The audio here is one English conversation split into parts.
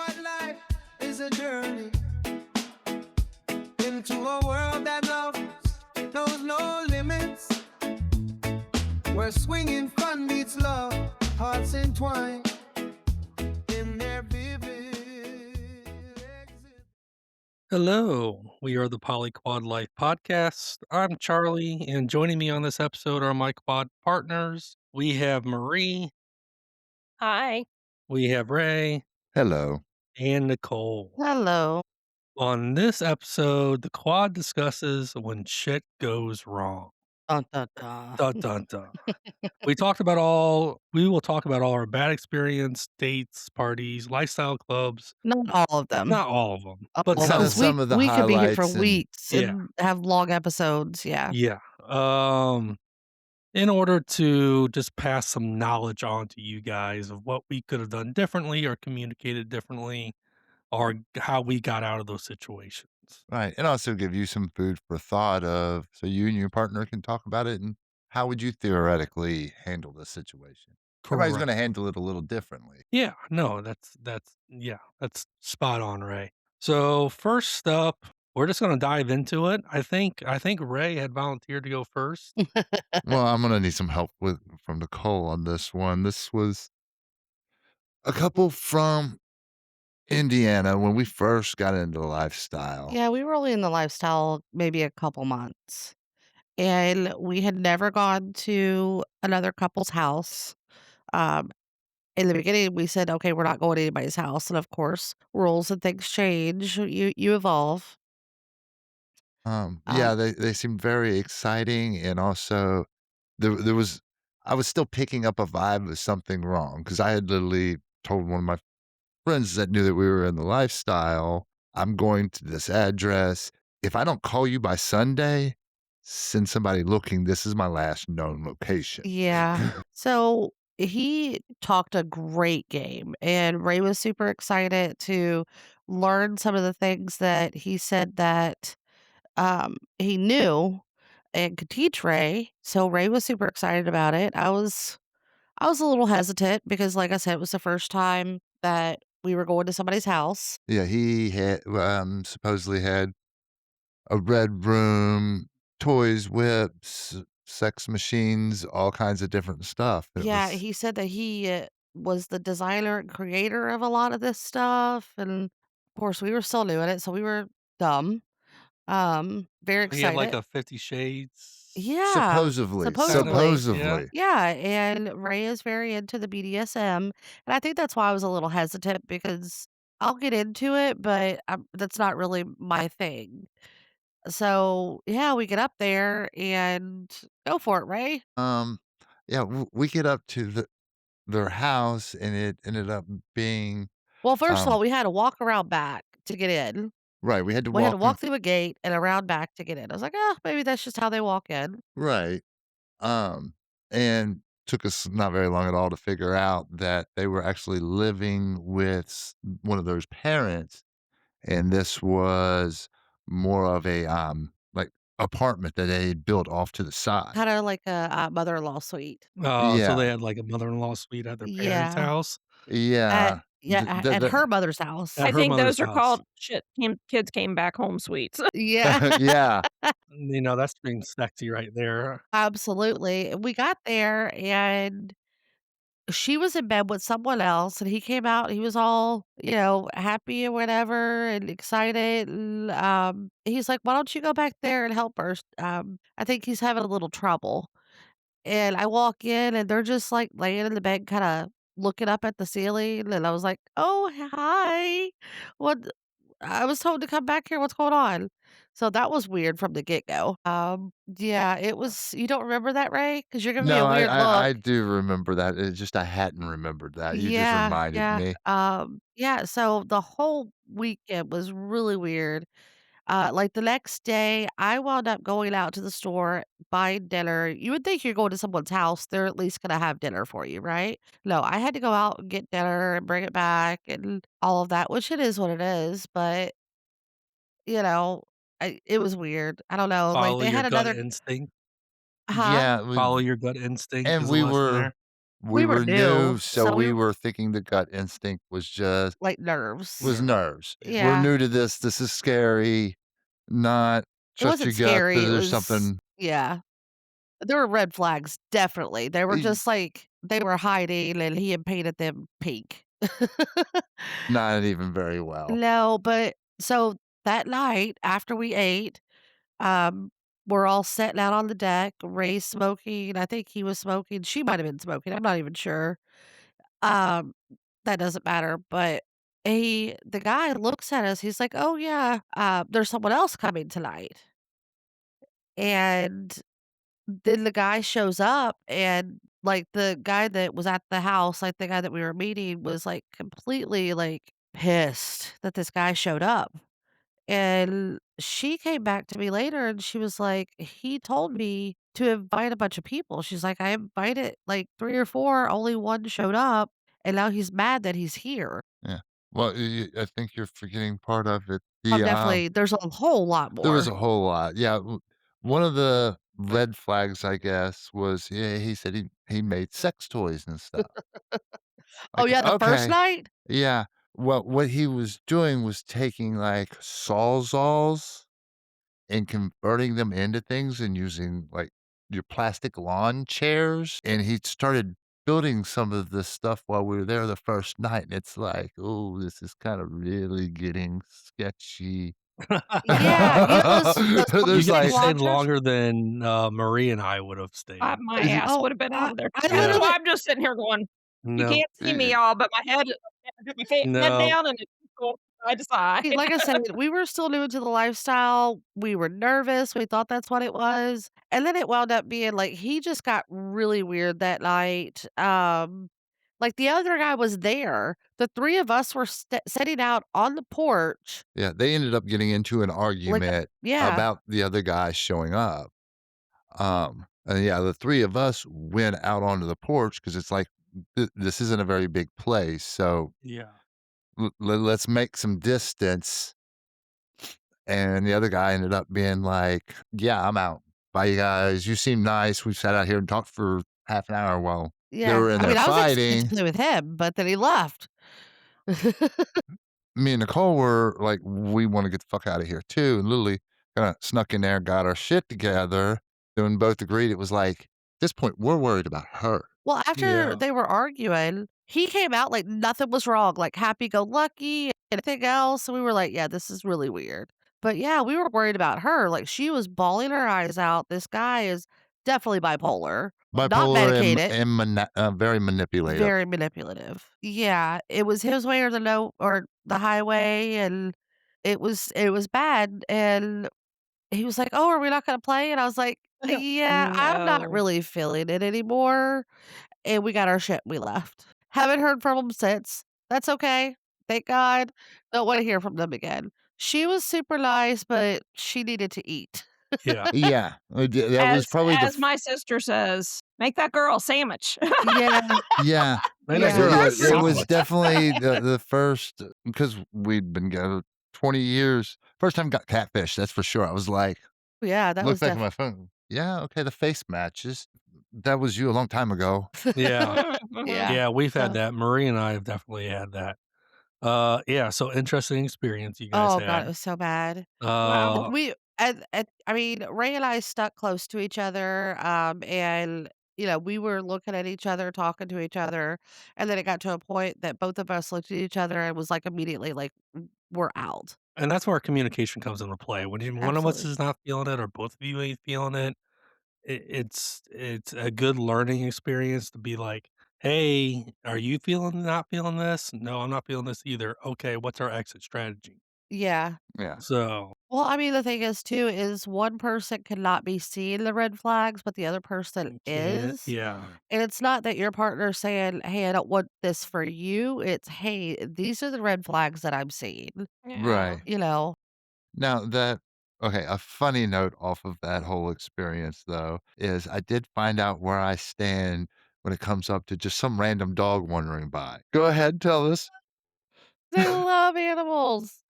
PolyQuad Life is a journey into a world that knows no limits, where swinging fun meets love, hearts entwined in their vivid exit. Hello, we are the PolyQuad Life Podcast. I'm Charlie, and joining me on this episode are my quad partners. We have Marie, Hi. we have Ray, Hello. and Nicole. Hello. On this episode, the quad discusses when shit goes wrong. Dun, dun, dun. Dun dun dun. We will talk about all our bad experience, dates, parties, lifestyle clubs. Not all of them. Not all of them, but All of some them. of 'Cause them. Some of the we could be here for highlights and weeks Yeah. and have long episodes. Yeah. Yeah. In order to just pass some knowledge on to you guys of what we could have done differently or communicated differently or how we got out of those situations. right, and also give you some food for thought of so you and your partner can talk about it and how would you theoretically handle this situation? Everybody's Correct. gonna handle it a little differently. Yeah, no, that's spot on, Ray. So first up, we're just gonna dive into it. I think Ray had volunteered to go first. Well, I'm gonna need some help from Nicole on this one. This was a couple from Indiana when we first got into the lifestyle. Yeah, we were only in the lifestyle maybe a couple months. And we had never gone to another couple's house. Um, in the beginning, we said, okay, we're not going to anybody's house. And of course, rules and things change. You evolve. Yeah, Um, they seemed very exciting, and also there was I was still picking up a vibe of something wrong because I had literally told one of my friends that knew that we were in the lifestyle, "I'm going to this address. If I don't call you by Sunday, send somebody looking. This is my last known location." Yeah. So he talked a great game, and Ray was super excited to learn some of the things that he said that he knew and could teach Ray. So Ray was super excited about it. I was a little hesitant because, like I said, it was the first time that we were going to somebody's house. Yeah, he had, supposedly had a red room, toys, whips, sex machines, all kinds of different stuff. It Yeah, was he said that he was the designer and creator of a lot of this stuff, and of course, we were still new in it, so we were dumb. Very He had like excited. a 50 Shades Yeah, suppososedly kind of, supposedly. yeah. supposedly. Yeah, and Ray is very into the BDSM, and I think that's why I was a little hesitant because I'll get into it, but that's not really my thing. So, yeah, we get up there and go for it, Ray. Um, yeah, we get up to their house, and it ended up being, Well, first of all, um we had to walk around back to get in. right, we had to We had to walk in walk through a gate and around back to get in. I was like, "Oh, maybe that's just how they walk in." right, and took us not very long at all to figure out that they were actually living with one of those parents, and this was more of a, like, apartment that they built off to the side. Kinda like a mother-in-law suite. So they Yeah, had like a mother-in-law suite at their parents' Yeah. house, yeah, At her mother's house. at I her think mother's those are house. called shit, kids came back home suites. Yeah, yeah, That's being sexy right there. absolutely. We got there, and she was in bed with someone else, and he came out, he was all, happy or whatever and excited, and, he's like, "Why don't you go back there and help her? I think he's having a little trouble." And I walk in, and they're just, like, laying in the bed kinda looking up at the ceiling, and I was like, "Oh, hi. What I was told to come back here, what's going on?" So that was weird from the get-go. Yeah, it was you don't remember that, Ray? Because 'Cause you're giving me no, a I weird I look. I do remember that, it's just I hadn't remembered that, you just Yeah, reminded yeah, me. yeah, so the whole weekend was really weird. Like, the next day, I wound up going out to the store, buying dinner. You would think you're going to someone's house, they're at least gonna have dinner for you, right? No, I had to go out and get dinner and bring it back and all of that, which it is what it is, but, you know, it was weird. I don't know, like, Follow they your had gut another. instinct. Huh? Yeah, Follow your gut instinct and is the we lesson were there. We We were were new, new, so so we we were were thinking the gut instinct was just like nerves. was nerves. We're Yeah. new to this. This is scary. Not It trust wasn't your gut. scary, it There's was something yeah. There were red flags, definitely. They were e just like they were hiding and he had painted them pink. not even very well. No, but so that night after we ate, um, we're all sitting out on the deck, Ray's smoking, I think he was smoking, she might have been smoking, I'm not even sure. Um, that doesn't matter, but the guy looks at us, he's like, "Oh, yeah, there's someone else coming tonight." And then the guy shows up and, like, the guy that was at the house, like, the guy that we were meeting was, like, completely, like, pissed that this guy showed up. And she came back to me later and she was like, "He told me to invite a bunch of people." She's like, "I invited, like, 3 or 4, only 1 showed up, and now he's mad that he's here." Yeah. Well, I think you're forgetting part of it. I'm definitely there's a whole lot There was more. a whole lot. Yeah. One of the red flags, I guess, was yeah, he said he made sex toys and stuff. Oh, Like, yeah, the first okay. night? Yeah. Well, what he was doing was taking like sawzalls and converting them into things and using like your plastic lawn chairs. And he started building some of this stuff while we were there the first night. And it's like, oh, this is kind of really getting sketchy. Yeah, you know those You There's plastic guys like, lawn stayed chairs? longer than, Marie and I would have stayed. My ass Oh, would have been out of there I too. That's Yeah. literally why I'm just sitting here going, "You No, can't see me, y'all, but my head I got my head no. down and it's going side to side." like I said, we were still new to the lifestyle, we were nervous, we thought that's what it was, and then it wound up being like he just got really weird that night, like, the other guy was there, the 3 of us were sitting out on the porch, yeah, they ended up getting into an like argument yeah, about the other guy showing up. And yeah, the 3 of us went out onto the porch because it's like, this isn't a very big place, so Yeah. let's make some distance, and the other guy ended up being like, "Yeah, I'm out. Bye, you guys. You seem nice. We sat out here and talked for half an hour while they yeah, were in I there mean, I was excited to fighting." play with him, but then he left. Me and Nicole were like, "We wanna get the fuck out of here too," and Lily kinda snuck in there, got our shit together, and both agreed it was like, at this point, we're worried about her. Well, after Yeah. they were arguing, he came out like nothing was wrong, like happy-go-lucky and everything else, and we were like, "Yeah, this is really weird." But yeah, we were worried about her, like, she was bawling her eyes out. This guy is definitely bipolar, not Bipolar medicated, and very manipulative. very manipulative. Yeah, it was his way or the highway, and it was bad, and he was like, "Oh, are we not gonna play?" And I was like, "Yeah, I'm not No. really feeling it anymore." And we got our shit, we left. Haven't heard from them since. That's okay. Thank God. Don't wanna hear from them again. She was super nice, but she needed to eat. Yeah. Yeah, that was As probably the as my sister says, "Make that girl a sandwich." Yeah, yeah. And a yeah. girl a It was sandwich. definitely the first because we'd been together 20 years. First time got catfish, that's for sure. I was like, Yeah, that look was back at my phone. Yeah, okay, the face matches. That was you a long time ago. Yeah. Yeah. Yeah, we've had So that. Marie and I have definitely had that. Yeah, so interesting experience you guys oh god, it had. was so bad. Wow. We I mean, Ray and I stuck close to each other, and, we were looking at each other, talking to each other, and then it got to a point that both of us looked at each other and was, like, immediately like, "We're out." And that's where communication comes into play. When one of us Absolutely. is not feeling it or both of you ain't feeling it, it's a good learning experience to be like, "Hey, are you not feeling this? No, I'm not feeling this either. Okay, what's our exit strategy?" Yeah. Yeah. So, Well, I mean, the thing is too is one person cannot be seeing the red flags, but the other person you can't is. yeah. And it's not that your partner's saying, "Hey, I don't want this for you." It's, "Hey, these are the red flags that I'm seeing." Yeah. Right. You know? Now that okay, a funny note off of that whole experience though is I did find out where I stand when it comes up to just some random dog wandering by. Go ahead, tell us. They love animals.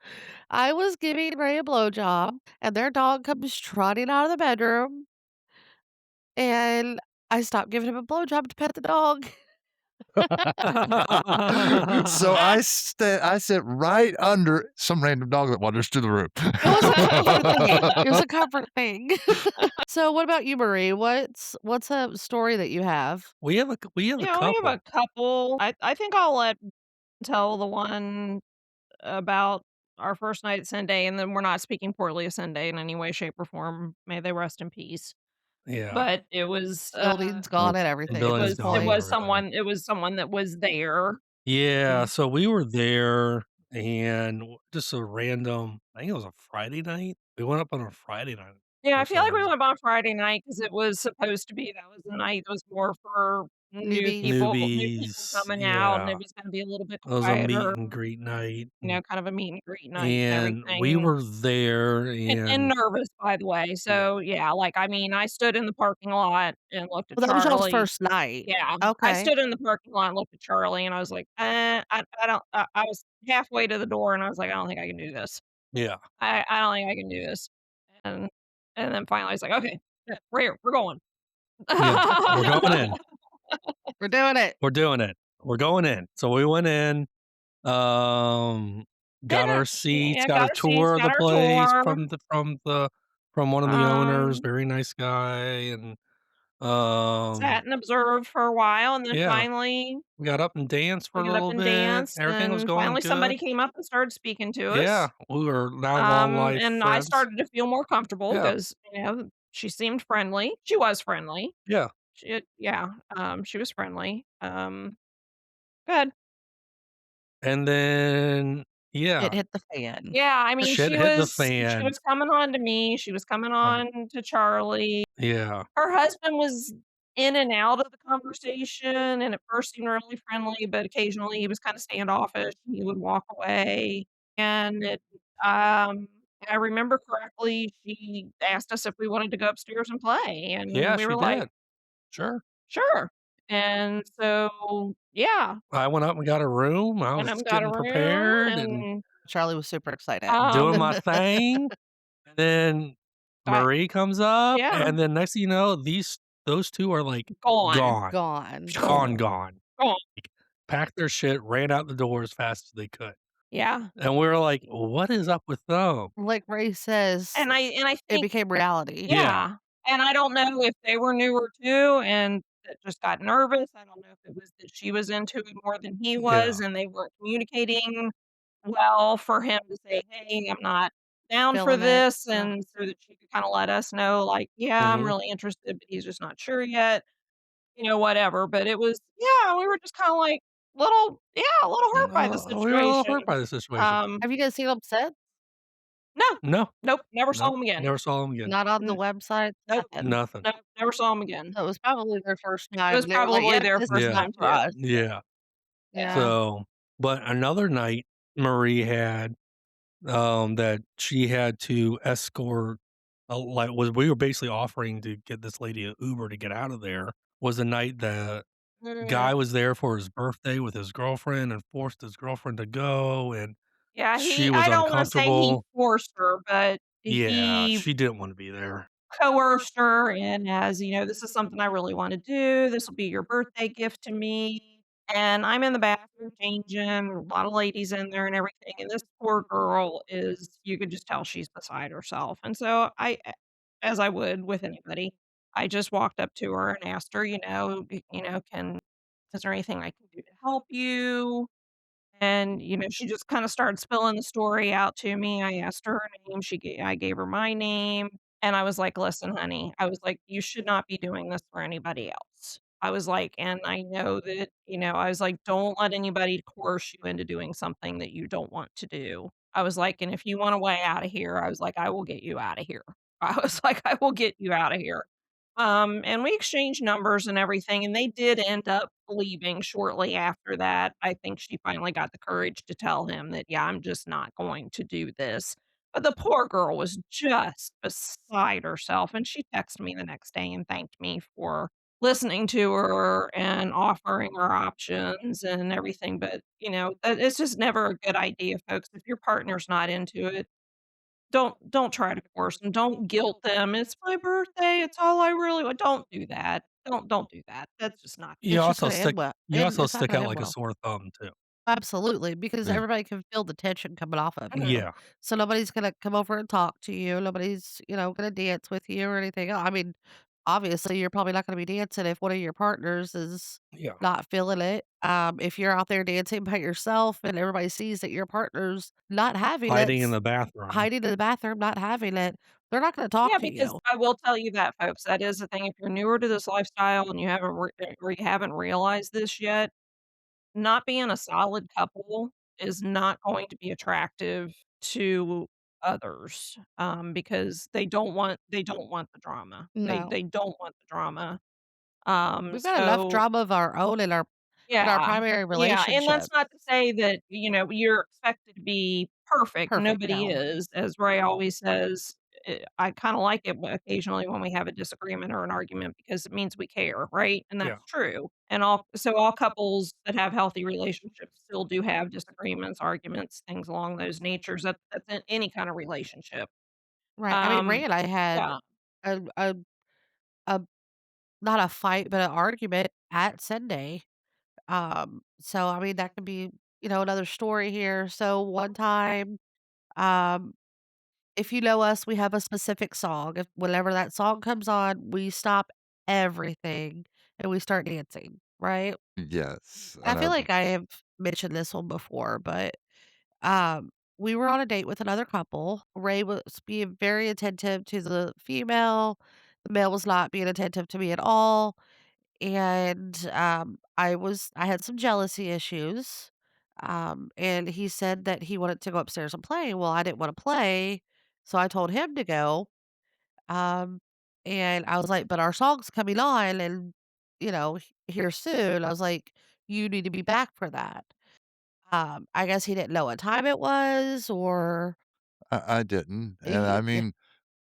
I was giving Ray a blowjob, and their dog comes trotting out of the bedroom, and I stopped giving him a blowjob to pet the dog. So I sit right under some random dog that wanders to the room. It was a comfort thing. It was a comfort thing. So what about you, Marie? What's a story that you have? We have a Yeah, we have couple. a couple. I think I'll let tell the one about our first night at Sunday, and then we're not speaking poorly of Sunday in any way, shape, or form. May they rest in peace. Yeah. But it was, Building's Well, gone and everything at building's this gone it and point. was everything. someone that was there. Yeah, Mm. so we were there and just a random I think it was a Friday night. We went up on a Friday night Yeah, I for feel some like we reason. went on Friday night because it was supposed to be that was the night that was more for Newbies. new people Newbies, coming out, and yeah. it was gonna be a little bit It was a meet quieter, and greet night, kind of a meet and greet night and and we everything. were there And and nervous, by the way. yeah. So, yeah, like, I mean, I stood in the parking lot and looked at Well, that was y'all's Charlie. first night. Yeah, I Okay. stood in the parking lot and looked at Charlie, and I was like, I don't." I was halfway to the door, and I was like, "I don't think I can do this. Yeah. I don't think I can do this." And then finally, I was like, "Okay, yeah, we're here. We're going." Yeah. We're going in. We're doing it. We're doing it. We're going in. So we went in, um, got And, our seats, yeah, got got a our seats, tour of the got our place tour. from one of the owners, Um, very nice guy, and, Sat and observed for a while, and then yeah, finally we got up and danced for we a got up little and bit. danced, Everything was and going finally somebody good. came up and started speaking to Yeah, us. we were now long life And I friends. started to feel more comfortable Yeah, because, she seemed friendly. She was friendly. yeah, She was friendly. Good. and then It yeah, hit the fan. Yeah, I mean, shit hit the fan. she was coming on to me. She was coming Uh, on to Charlie. yeah, Her husband was in and out of the conversation, and at first seemed really friendly, but occasionally he was kind of standoffish. He would walk away, and I remember correctly, she asked us if we wanted to go upstairs and play, and yeah, we she were like, did. Sure. "Sure." And so, yeah, I went up and got a room. I went was up and got a getting room, prepared and and Charlie was super excited. doing um, my thing, and then I Marie comes up, yeah, and then next thing you know, those 2 are, like, gone, gone. Gone. Gone, gone. gone. Packed their shit, ran out the door as fast as they could, Yeah, and we were like, "What is up with them?" Like Ray says, and I it think became reality. Yeah, yeah, and I don't know if they were newer too and that just got nervous. I don't know if it was that she was into it more than he was yeah, and they weren't communicating well for him to say, "Hey, I'm not down for Feeling it. this," Yeah. and so that she could kinda let us know, like, "Yeah, I'm mhm, really interested, but he's just not sure yet," whatever, but it was yeah, we were just kinda like, a little hurt by the we were a little situation. hurt by the situation. Um, Have you guys seen them since? no, No, nope, never saw nope, him again. never saw them again. Not on the N website? Nope, Nothing. Nothing. nope, never saw him again. So it was probably their first It time, was and they were like, probably "Yep, their this is first Yeah, not time for too. us." yeah. Yeah. Yeah. So, but another night Marie had, that she had to escort, like, was we were basically offering to get this lady a Uber to get out of there, was the night the Mm, guy was there for his birthday with his girlfriend and forced his girlfriend to go, and yeah, she was I don't wanna say he uncomfortable. forced her, but Yeah, he she didn't wanna be there. coerced her and as, "This is something I really wanna do. This will be your birthday gift to me." And I'm in the bathroom changing, a lot of ladies in there and everything, and this poor girl is you could just tell she's beside herself. And so as I would with anybody, I just walked up to her and asked her, "Can is there anything I can do to help you?" And, she just kinda started spilling the story out to me. I asked her her name, I gave her my name, and I was like, "Listen, honey," I was like, "You should not be doing this for anybody else." I was like, "And I know that," I was like, "Don't let anybody coerce you into doing something that you don't want to do." I was like, "And if you want a way out of here," I was like, "I will get you out of here." I was like, "I will get you out of here." And we exchanged numbers and everything, and they did end up leaving shortly after that. I think she finally got the courage to tell him that, "Yeah, I'm just not going to do this." But the poor girl was just beside herself, and she texted me the next day and thanked me for listening to her and offering her options and everything. But, it's just never a good idea, folks. If your partner's not into it, don't try to force them, don't guilt them, "It's my birthday, it's all I really want." Don't do that. Don't do that. That's just not You It's just also gonna end stick well, you and also it's not stick gonna out end like a well. sore thumb too. Absolutely, because Yeah. everybody can feel the tension coming off of you. Mhm. Yeah, So nobody's gonna come over and talk to you. Nobody's, gonna dance with you or anything. I mean, obviously, you're probably not gonna be dancing if one of your partners is yeah. not feeling it. If you're out there dancing by yourself and everybody sees that your partner's not having it, Hiding in the bathroom. hiding in the bathroom, not having it, they're not gonna talk Yeah, to because you. I will tell you that, folks, that is the thing. If you're newer to this lifestyle and you haven't realized this yet, not being a solid couple is not going to be attractive to others, because they don't want the drama. They No. they don't want the drama. We've got enough So drama of our own in our yeah. primary Yeah, and that's relationship. not to say that, you're expected to be perfect. Perfect, Nobody no. is. As Ray always says, I kinda like it occasionally when we have a disagreement or an argument because it means we care, right? And Yeah, that's true. And all couples that have healthy relationships still do have disagreements, arguments, things along those natures. That's in any kind of relationship. Right. I mean, Ray Um, and I had yeah. a not a fight, but an argument at Sunday. So I mean that could be, another story here. So one time, um, if you know us, we have a specific song. If whenever that song comes on, we stop everything and we start dancing, right? Yes. I And feel I've like I have mentioned this one before, but we were on a date with another couple. Ray was being very attentive to the female. The male was not being attentive to me at all. And, I had some jealousy issues, and he said that he wanted to go upstairs and play. Well, I didn't wanna play, so I told him to go, um, and I was like, "But our song's coming on and, here soon." I was like, "You need to be back for that." I guess he didn't know what time it was or I didn't, and I he mean,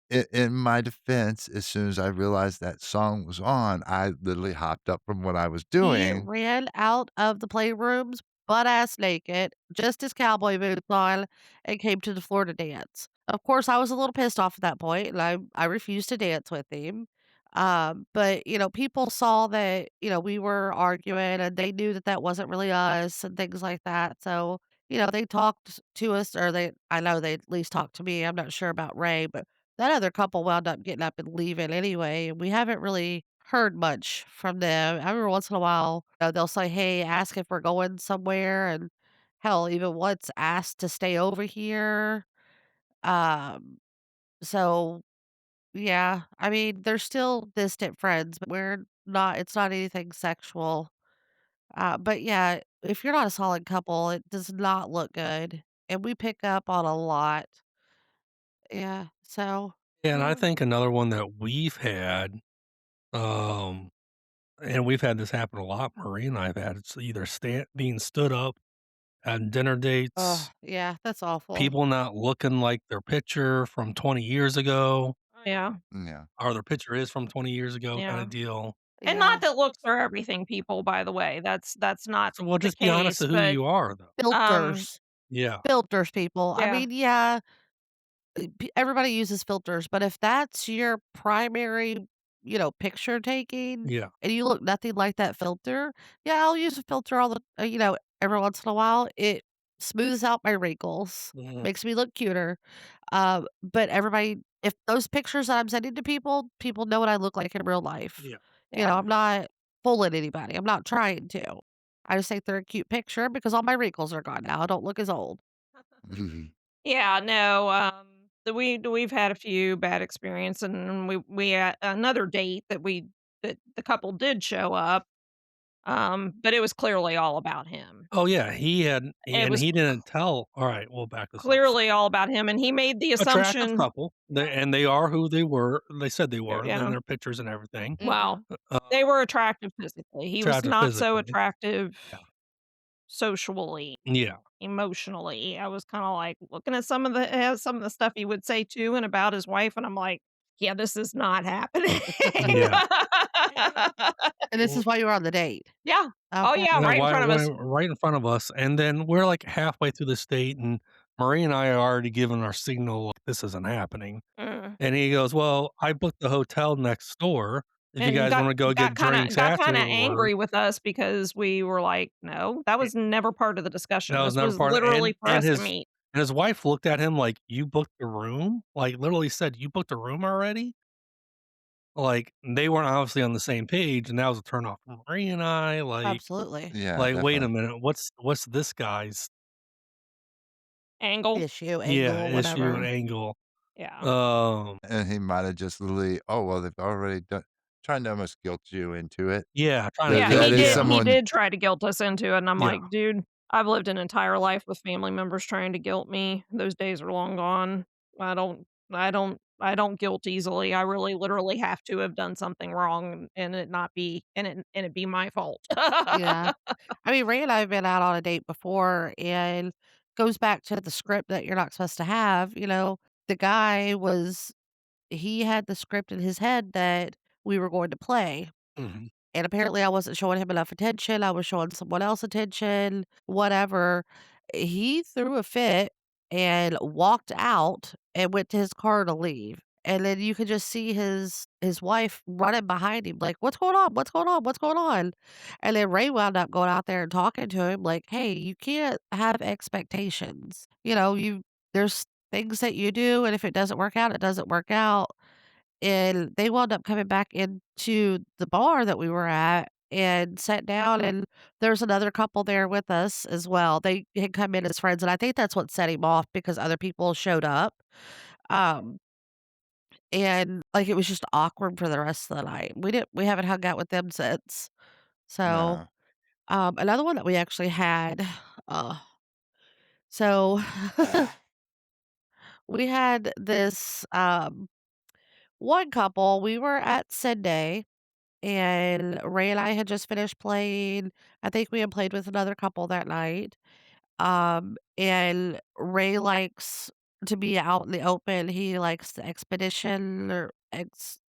in my defense, as soon as I realized that song was on, I literally hopped up from what I was He doing. ran out of the playrooms butt-ass naked, just his cowboy boots on, and came to the floor to dance. Of course, I was a little pissed off at that point, and I refused to dance with him. But, people saw that, we were arguing, and they knew that that wasn't really us and things like that. So, they talked to us, or I know they at least talked to me. I'm not sure about Ray, but that other couple wound up getting up and leaving anyway, and we haven't really heard much from them. Every once in a while, they'll say, "Hey, ask if we're going somewhere," and hell, even once asked to stay over here. Um, so yeah, I mean, they're still distant friends, but we're not it's not anything sexual. But yeah, if you're not a solid couple, it does not look good. And we pick up on a lot. Yeah. So yeah, and I Yeah. think another one that we've had, um, and we've had this happen a lot, Marie and I have had, it's either being stood up at dinner dates, yeah, that's awful. people not looking like their picture from 20 years ago, Oh, yeah. Yeah. or their picture is from 20 years ago kinda Yeah. deal. And not Yeah. that looks are everything, people, by the way. That's not So, well, the just be honest case, to who but, you are, though. um Filters. Yeah, Filters, people. I yeah. mean, yeah, everybody uses filters, but if that's your primary, picture taking yeah. and you look nothing like that filter, yeah, I'll use a filter every once in a while. It smooths out my wrinkles, Mhm. makes me look cuter. But if those pictures that I'm sending to people, people know what I look like in real life. Yeah. Yeah. I'm not fooling anybody. I'm not trying to. I just think they're a cute picture because all my wrinkles are gone now. I don't look as old. Mhm. Yeah, no, we've had a few bad experience, and we at another date that the couple did show up, but it was clearly all about him. Oh, yeah, It and was he didn't tell alright, we'll back this up. clearly all about him, and he made the Attractive assumption. couple, they are who they said they were in Yeah, their pictures and everything. well, Mhm. Uh, they were attractive physically. He was attractive not so physically. attractive Yeah. socially, Yeah. emotionally. I was kinda, like, looking at some of the stuff he would say to and about his wife, and I'm like, "Yeah, this is not happening." Yeah. And this is why you were on the date. Yeah. Oh, Okay. yeah, No, right in front of us. right in front of us, and then we're, like, halfway through this date, and Marie and I are already giving our signal, like, "This isn't happening." Mm. And he goes, "Well, I booked the hotel next door. if you and guys wanna go get drinks got kinda afterwards, angry with us because we were like, "No, that eh, was never part of the that discussion. was This never was part of literally for us to meet." and his wife looked at him like, "You booked the room?" Like, literally said, "You booked a room already?" Like, they weren't obviously on the same page, and that was a turn off for Marie and I, Absolutely. Yeah, "Wait a definitely. minute, what's this guy's" Angle. Issue, yeah, angle, issue and whatever. angle. Yeah. And he might have just literally, oh, well, they've already done, trying to almost guilt you into it. Yeah, trying to Yeah, guilt That is yeah, he someone, did try to guilt us into it, and I'm yeah. like, "Dude, I've lived an entire life with family members trying to guilt me. Those days are long gone. I don't guilt easily. I really literally have to have done something wrong and it not be and it be my fault." Yeah. I mean, Ray and I have been out on a date before, and goes back to the script that you're not supposed to have. The guy he had the script in his head that we were going to play. Mhm. And apparently I wasn't showing him enough attention. I was showing someone else attention, whatever. He threw a fit and walked out and went to his car to leave. And then you could just see his wife running behind him, like, "What's going on? What's going on? What's going on?" And then Ray wound up going out there and talking to him like, "Hey, you can't have expectations. There's things that you do, and if it doesn't work out, it doesn't work out." And they wound up coming back into the bar that we were at and sat down, and there's another couple there with us as well. They had come in as friends, and I think that's what set him off because other people showed up. Um, and, like, it was just awkward for the rest of the night. We haven't hung out with them since. So, no. another one that we actually had, uh, so we had this, one couple, we were at Sunday. And Ray and I had just finished playing. I think we had played with another couple that night. And Ray likes to be out in the open. He likes the expedition or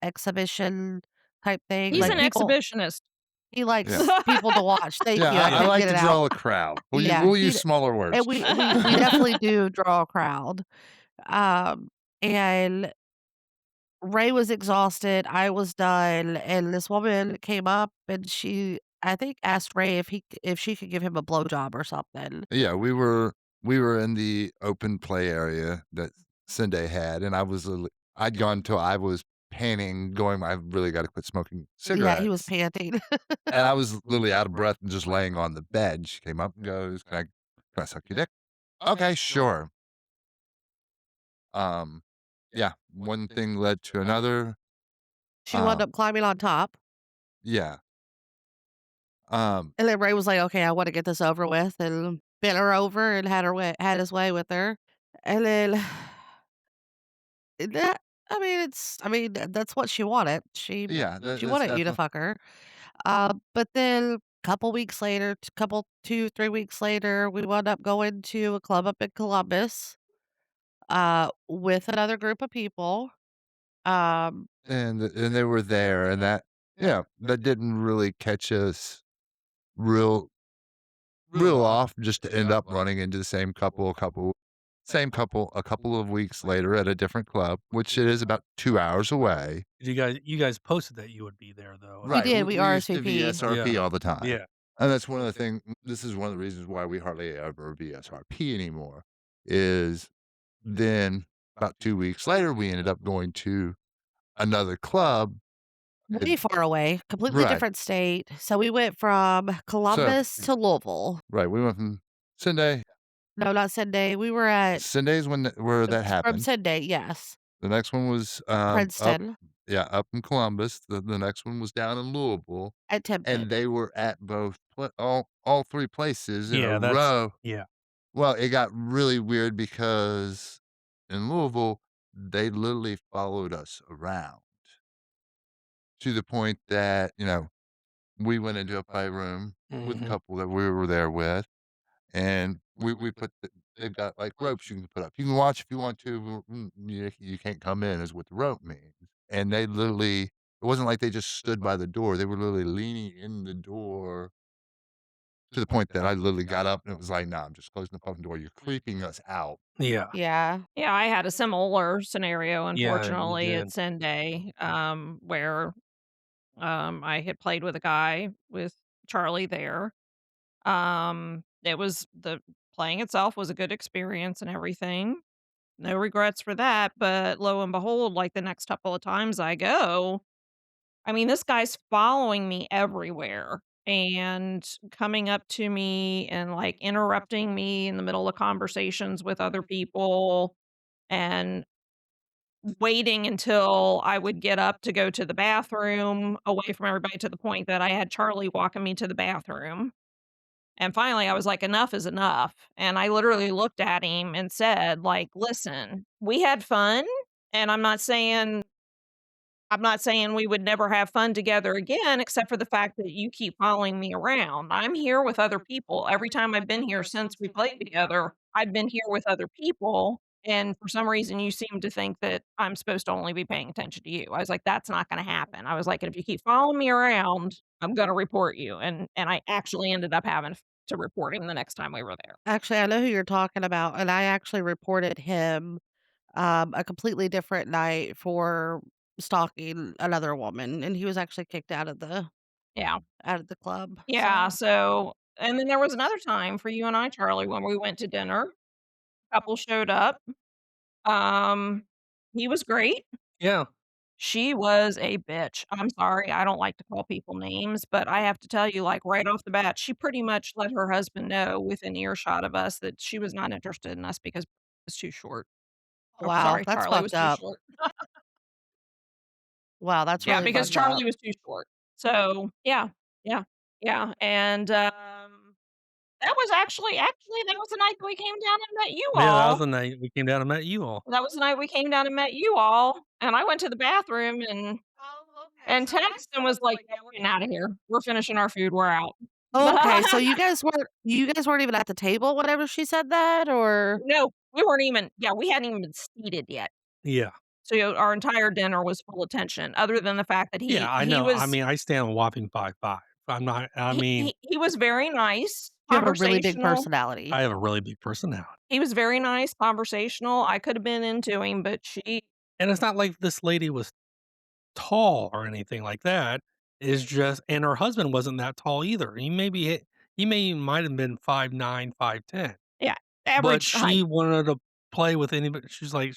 exhibition type thing. He's Like an people, exhibitionist. he Yeah. likes people to watch. Thank Yeah, you. I I Yeah. couldn't like get to it out. draw a crowd. Yeah, We'll use smaller and words. we definitely do draw a crowd. Um, and Ray was exhausted, I was done, and this woman came up and I think asked Ray if she could give him a blowjob or something. Yeah, we were in the open play area that Sunday had, and I'd gone till I was panting, going, "I've really gotta quit smoking Yeah, he was cigarettes." panting. And I was literally out of breath and just laying on the bed. She came up and goes, can I suck your dick?" "Okay, sure." Um, yeah, one thing led to another. She wound Um, up climbing on top, yeah, um, and then Ray was like, "Okay, I wanna get this over with," and bent her over and had his way with her. And then that that's what she wanted. yeah, She that's wanted you to definitely. fuck her. But then couple weeks later, 2, 3 weeks later, we wound up going to a club up in Columbus, with another group of people. Um, And they were there, and that, yeah, that didn't really catch us real real off, just to end up running into the same couple a couple of weeks later at a different club, which it is about 2 hours away. You guys posted that you would be there, though, we Right, did, we we used to RSVP'd. VSRP Yeah. all the time, Yeah. and that's one of the thing this is one of the reasons why we hardly ever VSRP anymore, is then about 2 weeks later, we ended up going to another club. Way far away, completely Right. different state. So we went from So Columbus to Louisville. right, we went from Sunday. No, not Sunday. We were at Sunday's where that from happened. Sunday, yes, The next one was, up, Princeton yeah, up in Columbus. The next one was down in Louisville, at and Tipton. they were at both all 3 places in a Yeah, row. yeah. Well, it got really weird because in Louisville, they literally followed us around to the point that, we went into a playroom with a Mhm. couple that we were there with, and we put they've got, like, ropes you can put up. You can watch if you want to, you can't come in is what the rope means. And they literally it wasn't like they just stood by the door. They were literally leaning in the door to the point that I literally got up and it was like, "Nah, I'm just closing the fucking door. You're creeping us out." Yeah. Yeah. Yeah, I had a similar scenario, Yeah, you unfortunately, at did. Sunday, where I had played with a guy with Charlie there. It was the playing itself was a good experience and everything. No regrets for that, but lo and behold, like the next couple of times I go, I mean, this guy's following me everywhere and coming up to me and like interrupting me in the middle of conversations with other people and waiting until I would get up to go to the bathroom away from everybody to the point that I had Charlie walking me to the bathroom. And finally, I was like, enough is enough. And I literally looked at him and said, like, listen, we had fun. And I'm not saying we would never have fun together again, except for the fact that you keep following me around. I'm here with other people. Every time I've been here since we played together, I've been here with other people. And for some reason, you seem to think that I'm supposed to only be paying attention to you. I was like, that's not going to happen. I was like, if you keep following me around, I'm going to report you. And I actually ended up having to report him the next time we were there. Actually, I know who you're talking about, and I actually reported him, a completely different night for stalking another woman, and he was actually kicked Yeah. out of the club, Yeah. so So, and then there was another time for you and I, Charlie, when we went to dinner. Couple showed up. Um, he was great. Yeah. She was a bitch. I'm sorry, I don't like to call people names, but I have to tell you, like, right off the bat, she pretty much let her husband know within earshot of us that she was not interested in us because was too short. Or wow, sorry, that's Charlie was fucked too up. short. Wow, that's Yeah, really because fucked up. Charlie was too short. So, yeah, yeah, yeah, and, that was actually, that was the night that we came down and met you Yeah, that was all. the night we came down and met you all. That was the night we came down and met you all, and I went to the bathroom and texted and was like, "Yeah, we're getting outta here. We're finishing our food. We're out." Oh, okay, so you guys weren't even at the table whenever she said that, or No, we weren't even yeah, we hadn't even been seated yet. Yeah. So our entire dinner was full attention other than the fact that Yeah, I he know. I was mean, I stand a whopping 5'5". I'm not I he mean, he he was very nice, you have a really big conversational. personality. I have a really big personality. He was very nice, conversational. I could have been into him, but And it's not like this lady was tall or anything like that. It's just and her husband wasn't that tall either. He may might have been 5'9", 5'10", yeah, but average she height. wanted to play with anybody. She's like,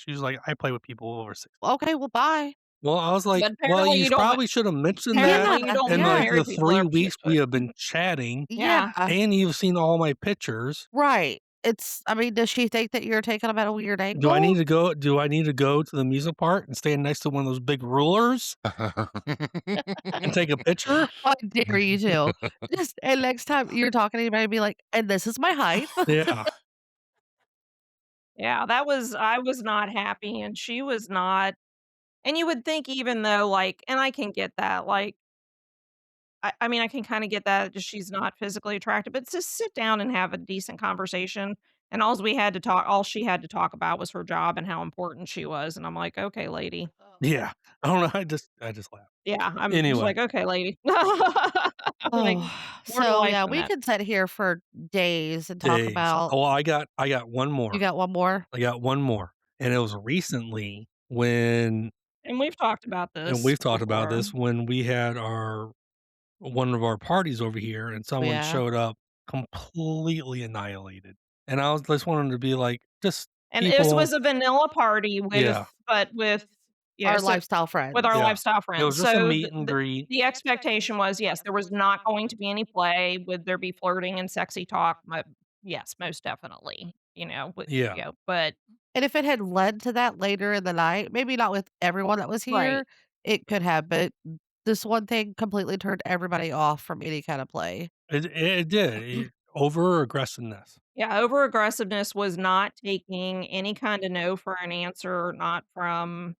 "I play with people over 6." Okay, well, bye. Well, I was like, But "Well, apparently you you don't ma probably should have mentioned that apparently you Yeah, don't in, mean to like, yeah, marry the people 3 over weeks 6 we foot. have been chatting, Yeah. yeah, and you've seen all my pictures. right. I mean, does she think that you're taking 'em at a weird Do I need angle? to go do I need to go to the amusement park and stand next to one of those big rulers and take a picture?" I dare you to. Just and next time you're talking to anybody, be like, "And this is my height." Yeah. Yeah, that was I was not happy and she was not. And you would think even though, like, and I can get that, like, I mean, I can kinda get that just she's not physically attractive, but just sit down and have a decent conversation, and all she had to talk about was her job and how important she was, and I'm like, "Okay, lady." Yeah. I don't know, I just laugh. Yeah, I'm just Anyway, like, "Okay, lady." Like, Oh, more to so, life yeah, than we that. could sit here for days and talk days. about Oh, I got one you more. got one more? I got one more, and it was recently when And we've talked about and this we've talked about before. this, when we had our one of our parties over here and someone Yeah. showed up completely annihilated, and I was just wanting to be like, just And this people. was a vanilla party Yeah, with Our so lifestyle with our friends. yeah. lifestyle It friends. was just a So meet and greet. the expectation was, yes, there was not going to be any play. Would there be flirting and sexy talk? Yes, most definitely. Yeah. But And if it had led to that later in the night, maybe not with everyone that was right. here, it could have, but this one thing completely turned everybody off from any kind of play. It did. Over aggressiveness. Yeah, over aggressiveness was not taking any kind of no for an answer, not from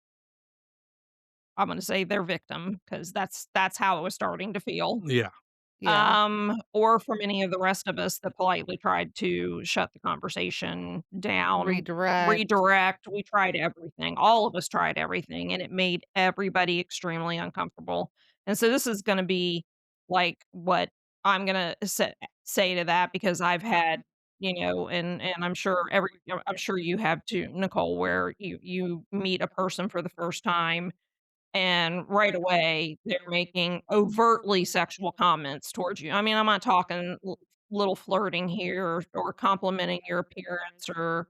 I'm gonna say their victim, because that's how it was starting to feel. Yeah. Yeah. Or from any of the rest of us that politely tried to shut the conversation down, Redirect. redirect. We tried everything. All of us tried everything, and it made everybody extremely uncomfortable. And so this is going to be like what I'm going to say to that because I've had, and I'm sure you have too, Nicole, where you meet a person for the first time and right away they're making overtly sexual comments towards you. I mean, I'm not talking little flirting here or complimenting your appearance or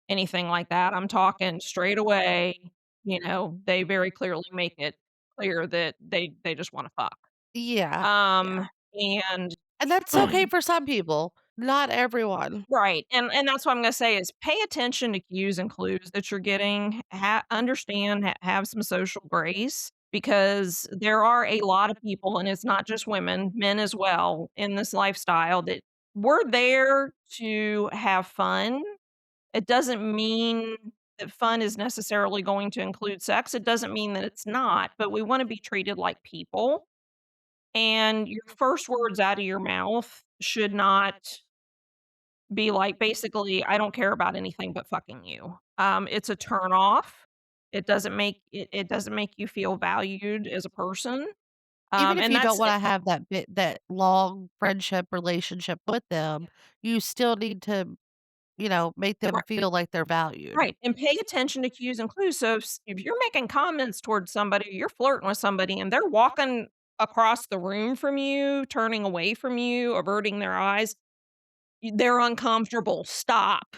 anything like that. I'm talking straight away, they very clearly make it clear that they just want to fuck. Yeah, yeah. And And that's okay for some people, not everyone. right, and that's what I'm gonna say is pay attention to cues and clues that you're getting, understand, have some social grace, because there are a lot of people, and it's not just women, men as well, in this lifestyle that we're there to have fun. It doesn't mean that fun is necessarily going to include sex, it doesn't mean that it's not, but we wanna be treated like people, and your first words out of your mouth should not be like, basically, "I don't care about anything but fucking you." It's a turn off. It doesn't make you feel valued as a person. Even if And you don't that's wanna have that long friendship relationship with them, you still need to, make them right, feel like they're valued. right, and pay attention to cues and clues. So if you're making comments towards somebody, you're flirting with somebody, and they're walking across the room from you, turning away from you, averting their eyes, they're uncomfortable. Stop.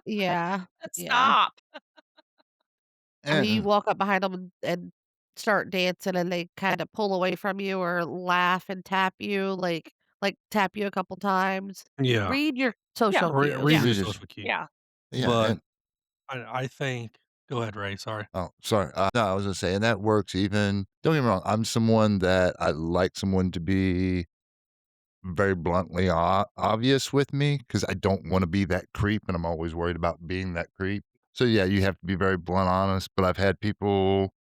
Yeah, yeah. Stop. I mean, you And walk up behind them and start dancing, and they kinda pull away from you or laugh and tap you, tap you a couple times. Yeah. Read your Yeah, social Read cues. your read it. social cues. yeah. Yeah, But and I think go ahead, Ray, sorry. oh, sorry. No, I was gonna say, and that works even. Don't get me wrong. I'm someone that I like someone to be very bluntly obvious with me because I don't want to be that creep, and I'm always worried about being that creep. So yeah, you have to be very blunt, honest. But I've had people,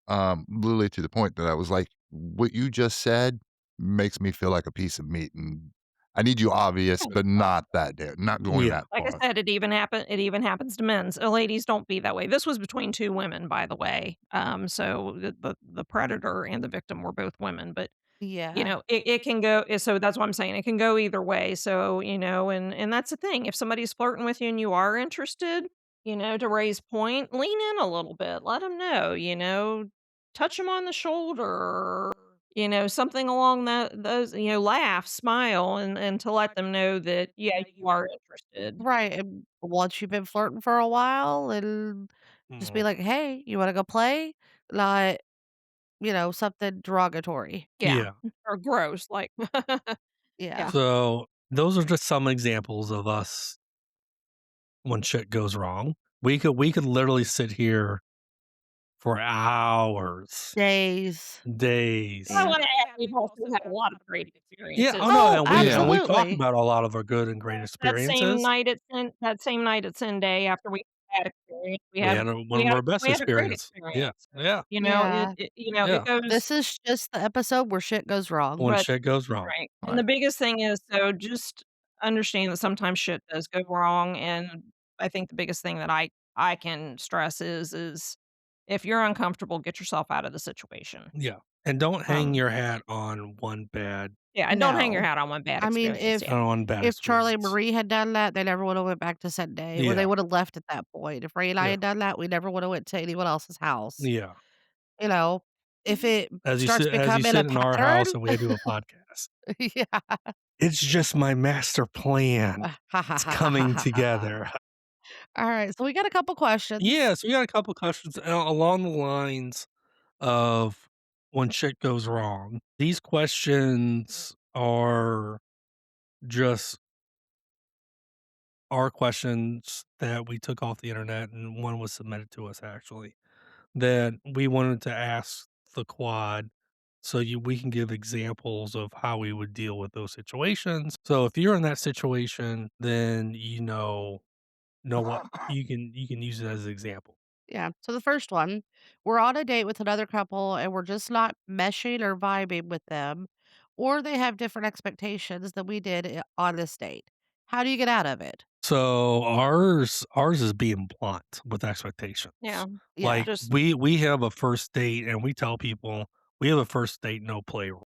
literally to the point that I was like, "What you just said makes me feel like a piece of meat, and I need you obvious, but not that not going Yeah. that Like I far." said, it even happens to men. So ladies, don't be that way. This was between 2 women, by the way. So the predator and the victim were both women, but, Yeah. it can go so that's what I'm saying. It can go either way. So, and that's the thing. If somebody's flirting with you and you are interested, to Ray's point, lean in a little bit. Let them know, touch them on the shoulder, something along those, laugh, smile, and to let them know that, yeah, you are interested. Right, and once you've been flirting for a while and just be Mhm. like, "Hey, you wanna go play?" Not, something derogatory. Yeah, Yeah. or gross, like Yeah. yeah. So, those are just some examples of us when shit goes wrong. We could literally sit here for hours, Days. I days. Yeah. wanna add, we've also had a lot of great Yeah, experiences. oh, no, Oh, Yeah. and we talk absolutely. about a lot of our good and great experiences. That same night at Sin Day after we had experience, We had one of our best we had a great experience. Yeah, experience. yeah, Yeah. It yeah. goes This is just the episode where shit goes wrong. When but shit goes wrong. right, and the Right. biggest thing is, so just understand that sometimes shit does go wrong, and I think the biggest thing that I can stress is if you're uncomfortable, get yourself out of the situation. Yeah, and don't hang Um, your hat on one bad yeah, and don't hang your No. hat on one bad I mean, experience, if yeah. on one bad if Charlie and experience. Marie had done that, they never woulda went back to Sunday, or they Yeah, woulda left at that point. If Ray and I yeah, had done that, we never woulda went to anyone else's house. yeah. You know, if it starts As you becoming a sit in our pattern. house and we do a podcast. Yeah. It's just my master plan. It's coming together. Alright, so we got a couple questions. Yes, we got a couple questions along the lines of when shit goes wrong. These questions are just our questions that we took off the internet, and one was submitted to us actually that we wanted to ask the quad so we can give examples of how we would deal with those situations. So if you're in that situation, then know what you can use it as an example. Yeah, so the first one, we're on a date with another couple and we're just not meshing or vibing with them, or they have different expectations than we did on this date. How do you get out of it? So ours is being blunt with expectations. Yeah, Yeah. Like just we have a first date and we tell people we have a first date no play rule.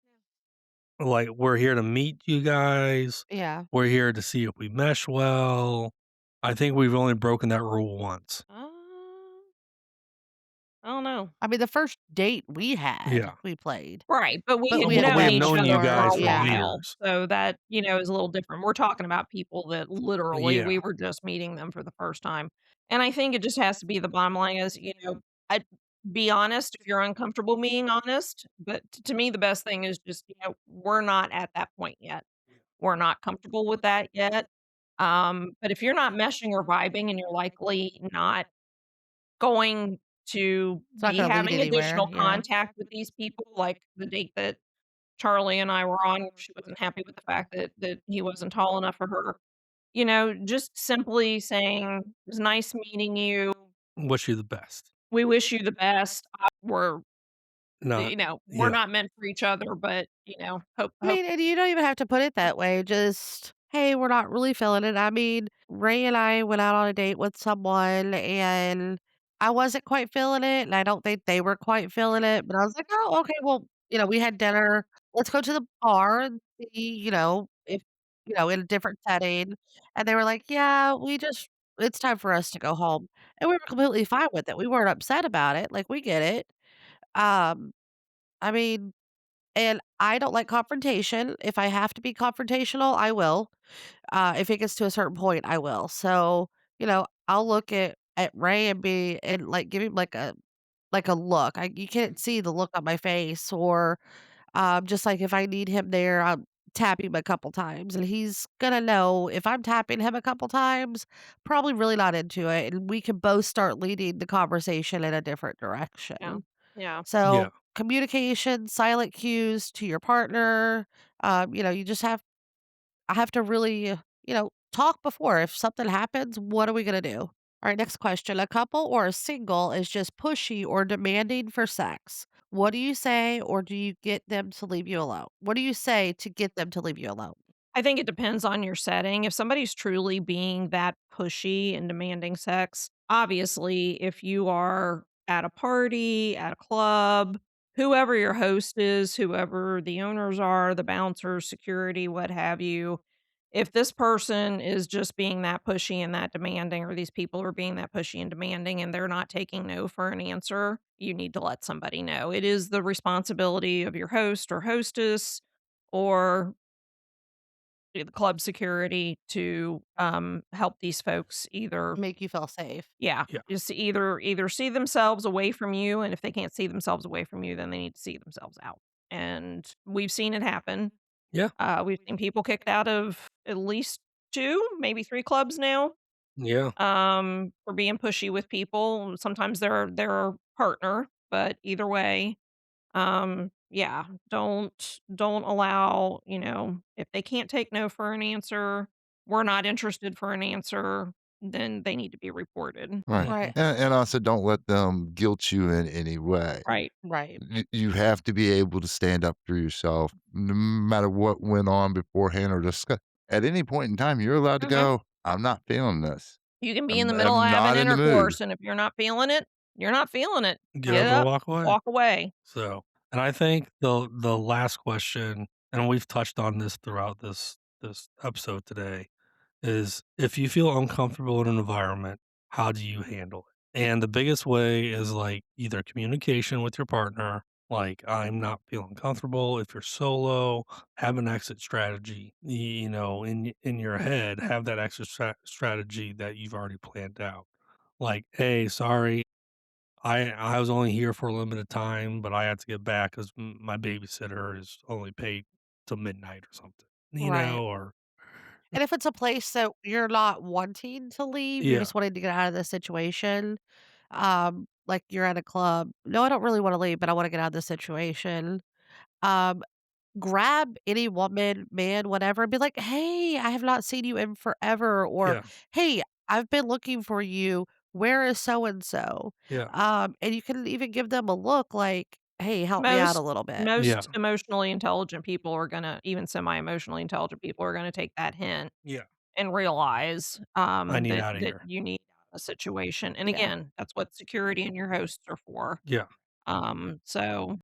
Like we're here to meet you guys. Yeah. We're here to see if we mesh well. I think we've only broken that rule once. I don't know. I mean, the first date we had, Yeah. we played, Right, but we but had we had But we known have met each each known you other for other. guys a for Yeah. while, years. so that, is a little different. We're talking about people that literally Yeah. we were just meeting them for the first time, and I think it just has to be the bottom line is, I be honest if you're uncomfortable being honest, but to me, the best thing is just, we're not at that point yet. We're not comfortable with that yet, but if you're not meshing or vibing and you're likely not going to It's not be gonna lead having anywhere, additional yeah. contact with these people, like the date that Charlie and I were on, she wasn't happy with the fact that he wasn't tall enough for her. Just simply saying, "It was nice meeting you. Wish you the best. We wish you the best. Not We're yeah. not meant for each other, but, I hope." mean, and you don't even have to put it that way, just, "Hey, we're not really feeling it." I mean, Ray and I went out on a date with someone, and I wasn't quite feeling it, and I don't think they were quite feeling it, but I was like, "Oh, okay, well," we had dinner. Let's go to the bar and see, if, in a different setting, and they were like, "Yeah, it's time for us to go home." And we were completely fine with it. We weren't upset about it, like, we get it. Um, I mean, and I don't like confrontation. If I have to be confrontational, I will. If it gets to a certain point, I will. So, I'll look at Ray and like give him like a look. You can't see the look on my face, or just like if I need him there, I'll tap him a couple times, and he's gonna know if I'm tapping him a couple times, probably really not into it, and we can both start leading the conversation in a different Yeah. direction. Yeah. Yeah. So, communication, silent cues to your partner, you just I have to really, talk before. If something happens, what are we gonna do? All right, next question. A couple or a single is just pushy or demanding for sex. What do you say, or do you get them to leave you alone? What do you say to get them to leave you alone? I think it depends on your setting. If somebody's truly being that pushy and demanding sex, obviously, if you are at a party, at a club, whoever your host is, whoever the owners are, the bouncers, security, what have you, if this person is just being that pushy and that demanding, or these people are being that pushy and demanding and they're not taking no for an answer, you need to let somebody know. It is the responsibility of your host or hostess or the club security to, help these folks either Make you feel safe. yeah, Yeah. just to either see themselves away from you, and if they can't see themselves away from you, then they need to see themselves out, and we've seen it happen. Yeah. We've seen people kicked out of at least 2, maybe 3 clubs now, Yeah. for being pushy with people. Sometimes their partner, but either way, yeah, don't allow, if they can't take no for an answer, we're not interested for an answer, then they need to be reported. Right. Right. And also don't let them guilt you in any way. Right. Right. You have to be able to stand up for yourself no matter what went on beforehand or discuss. At any point in time, you're allowed to Mhm. go, I'm not feeling this. You can be in the middle of I'm having not in the mood. intercourse, and if you're not feeling it, you're not feeling it. Get Get up and up, walk away. walk away. So, and I think the last question, and we've touched on this throughout this episode today, is if you feel uncomfortable in an environment, how do you handle it? And the biggest way is like either communication with your partner, like I'm not feeling comfortable. If you're solo, have an exit strategy. In your head, have that exit strategy that you've already planned out. Like, hey, sorry, I was only here for a limited time, but I had to get back because my babysitter is only paid till midnight or something, Right. or And if it's a place that you're not wanting to leave, you're yeah, just wanting to get out of the situation, like you're at a club. No, I don't really want to leave, but I want to get out of the situation. Um, Grab any woman, man, whatever, and be like, "Hey, I have not seen you in forever," or yeah, "Hey, I've been looking for you. Where is so and so?" yeah, And you can even give them a look like, "Hey, help me out a Most little bit." yeah, most emotionally intelligent people are gonna even semi-emotionally intelligent people are gonna take that hint yeah. and realize, I need that out of here. you need a situation, and Yeah. again, that's what security and your hosts are for. Yeah, So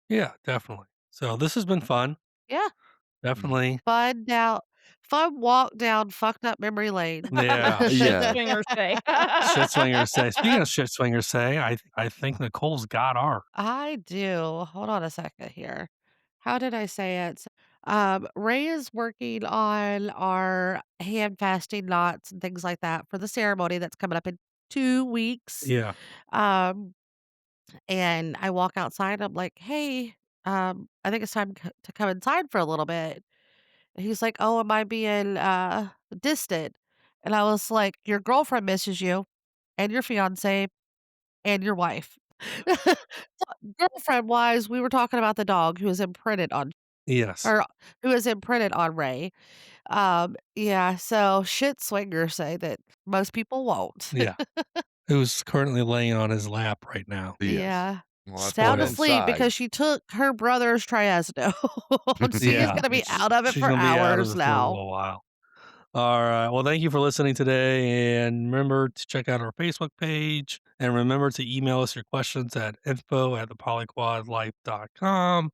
yeah, definitely. So this has been fun. Yeah. Mm. Definitely. Fun. Now Fun walk down fucked up memory lane. Yeah. Shit Yeah. swingers say. Shit swingers say. Speaking of shit swingers say, I think Nicole's got our. I do. Hold on a second here. How did I say it? Ray is working on our hand fasting knots and things like that for the ceremony that's coming up in 2 weeks. Yeah. Um, and I walk outside. I'm like, hey, I think it's time to come inside for a little bit. And he's like, oh, am I being distant? And I was like, your girlfriend misses you and your fiance and your wife. Girlfriend wise, we were talking about the dog who is imprinted on Yes. or who is imprinted on Ray. Yeah, so shit swingers say that most people won't. Yeah. Who's currently laying on his lap right now. Yes. Yeah. Well, that's Sound going asleep inside. because she took her brother's triazino. She is Yeah. gonna be out of it She's for gonna be out of hours it for a now. little while. All right. Well, thank you for listening today. And remember to check out our Facebook page. And remember to email us your questions at info@thepolyquadlife.com.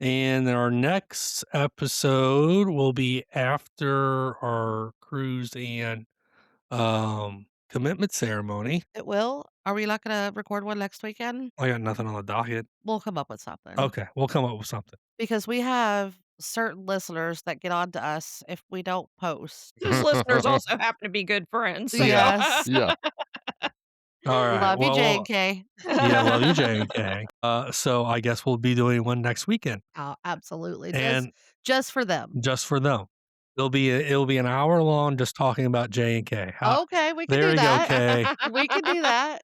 And our next episode will be after our cruise and commitment ceremony. It will. Are we not gonna record one next weekend? I got nothing on the docket. We'll come up with something. Okay. We'll come up with something. Because we have certain listeners that get on to us if we don't post. Those listeners also happen to be good friends. So. Yes. Yeah. All right. Love you, well, J and K. yeah, love you, J and K. So I guess we'll be doing one next weekend. Oh, absolutely. And Just for them. just for them. It'll be an hour long just talking about J and K. Okay, we can There do you go, that. Kay. We can do that.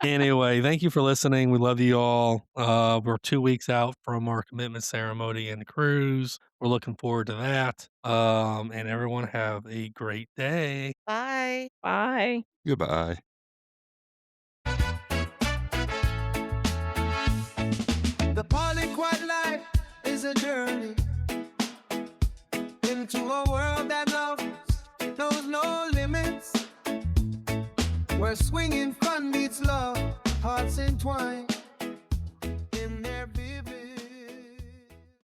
Anyway, thank you for listening. We love you all. We're 2 weeks out from our commitment ceremony and cruise. We're looking forward to that. And everyone have a great day. Bye. Bye. Goodbye. The PolyQuad life is a journey into a world that knows no limits, where swinging fun meets love, hearts entwined.